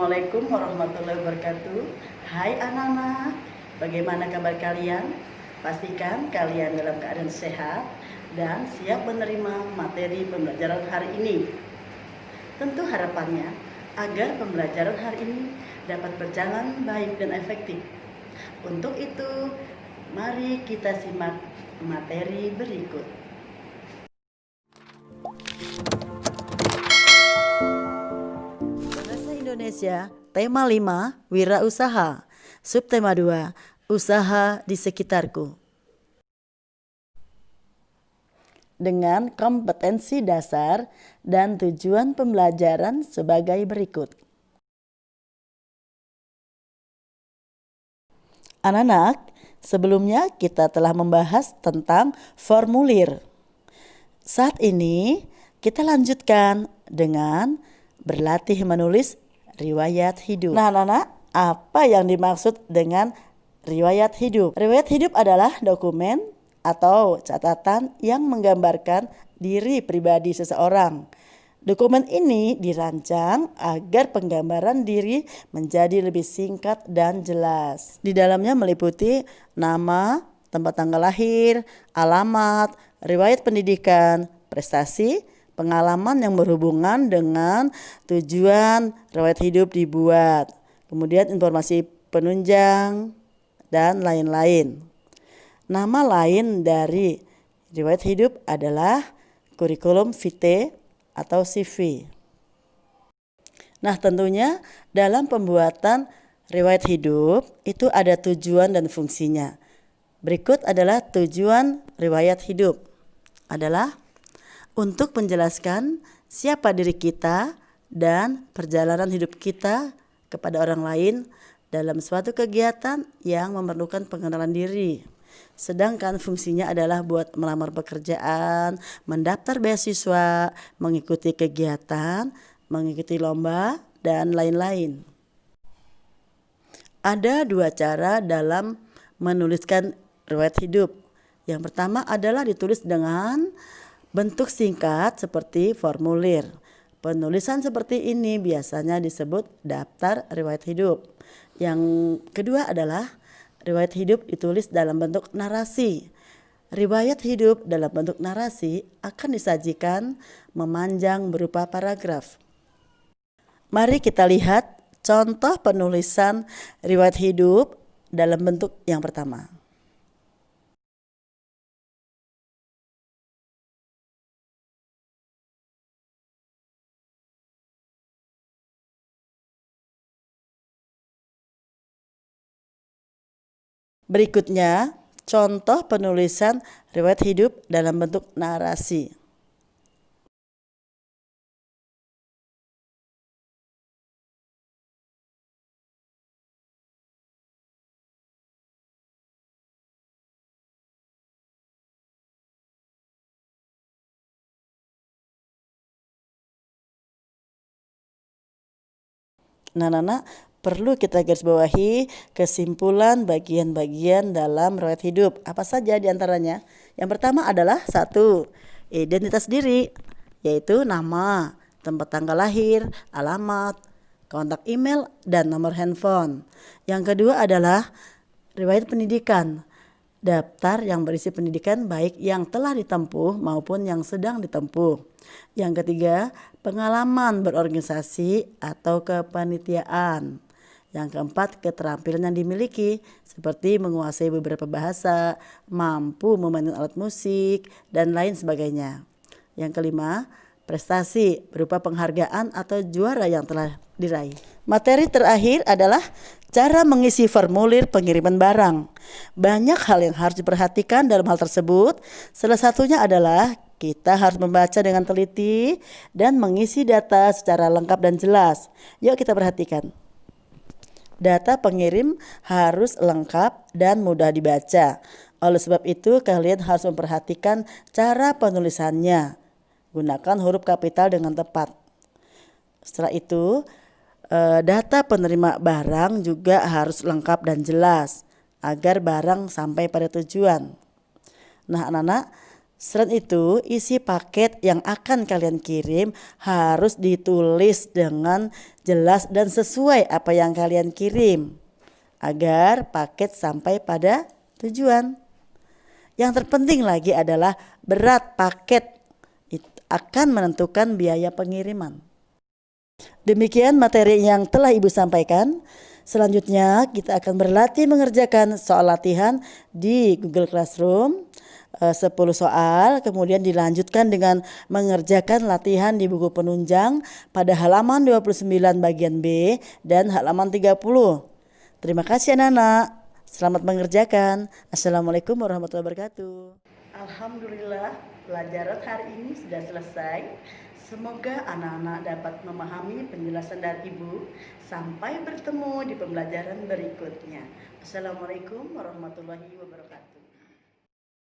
Assalamualaikum warahmatullahi wabarakatuh. Hai anak-anak, bagaimana kabar kalian? Pastikan kalian dalam keadaan sehat dan siap menerima materi pembelajaran hari ini. Tentu harapannya agar pembelajaran hari ini dapat berjalan baik dan efektif. Untuk itu, mari kita simak materi berikut. Indonesia, tema 5, wirausaha. Subtema 2, usaha di sekitarku. Dengan kompetensi dasar dan tujuan pembelajaran sebagai berikut. Anak-anak, sebelumnya kita telah membahas tentang formulir. Saat ini kita lanjutkan dengan berlatih menulis riwayat hidup. Nah, anak-anak, apa yang dimaksud dengan riwayat hidup? Riwayat hidup adalah dokumen atau catatan yang menggambarkan diri pribadi seseorang. Dokumen ini dirancang agar penggambaran diri menjadi lebih singkat dan jelas. Di dalamnya meliputi nama, tempat tanggal lahir, alamat, riwayat pendidikan, prestasi, pengalaman yang berhubungan dengan tujuan riwayat hidup dibuat, kemudian informasi penunjang, dan lain-lain. Nama lain dari riwayat hidup adalah kurikulum vitae atau CV. Nah, tentunya dalam pembuatan riwayat hidup itu ada tujuan dan fungsinya. Berikut adalah tujuan riwayat hidup. Adalah untuk menjelaskan siapa diri kita dan perjalanan hidup kita kepada orang lain dalam suatu kegiatan yang memerlukan pengenalan diri. Sedangkan fungsinya adalah buat melamar pekerjaan, mendaftar beasiswa, mengikuti kegiatan, mengikuti lomba, dan lain-lain. Ada dua cara dalam menuliskan riwayat hidup. Yang pertama adalah ditulis dengan bentuk singkat seperti formulir. Penulisan seperti ini biasanya disebut daftar riwayat hidup. Yang kedua adalah riwayat hidup ditulis dalam bentuk narasi. Riwayat hidup dalam bentuk narasi akan disajikan memanjang berupa paragraf. Mari kita lihat contoh penulisan riwayat hidup dalam bentuk yang pertama. Berikutnya, contoh penulisan riwayat hidup dalam bentuk narasi. Nah, perlu kita garis bawahi kesimpulan bagian-bagian dalam riwayat hidup. Apa saja diantaranya? Yang pertama adalah 1. Identitas diri, yaitu nama, tempat tanggal lahir, alamat, kontak email, dan nomor handphone. Yang kedua adalah riwayat pendidikan, daftar yang berisi pendidikan baik yang telah ditempuh maupun yang sedang ditempuh. Yang ketiga, pengalaman berorganisasi atau kepanitiaan. Yang keempat, keterampilan yang dimiliki seperti menguasai beberapa bahasa, mampu memainkan alat musik, dan lain sebagainya. Yang kelima, prestasi berupa penghargaan atau juara yang telah diraih. Materi terakhir adalah cara mengisi formulir pengiriman barang. Banyak hal yang harus diperhatikan dalam hal tersebut. Salah satunya adalah kita harus membaca dengan teliti dan mengisi data secara lengkap dan jelas. Yuk kita perhatikan. Data pengirim harus lengkap dan mudah dibaca. Oleh sebab itu kalian harus memperhatikan cara penulisannya. Gunakan huruf kapital dengan tepat. Setelah itu, data penerima barang juga harus lengkap dan jelas agar barang sampai pada tujuan. Nah, anak-anak, Selain itu, isi paket yang akan kalian kirim harus ditulis dengan jelas dan sesuai apa yang kalian kirim agar paket sampai pada tujuan. Yang terpenting lagi adalah berat paket akan menentukan biaya pengiriman. Demikian materi yang telah Ibu sampaikan. Selanjutnya kita akan berlatih mengerjakan soal latihan di Google Classroom. 10 soal, kemudian dilanjutkan dengan mengerjakan latihan di buku penunjang pada halaman 29 bagian B dan halaman 30. Terima kasih anak-anak. Selamat mengerjakan. Assalamualaikum warahmatullahi wabarakatuh. Alhamdulillah, pelajaran hari ini sudah selesai. Semoga anak-anak dapat memahami penjelasan dari Ibu. Sampai bertemu di pembelajaran berikutnya. Assalamualaikum warahmatullahi wabarakatuh.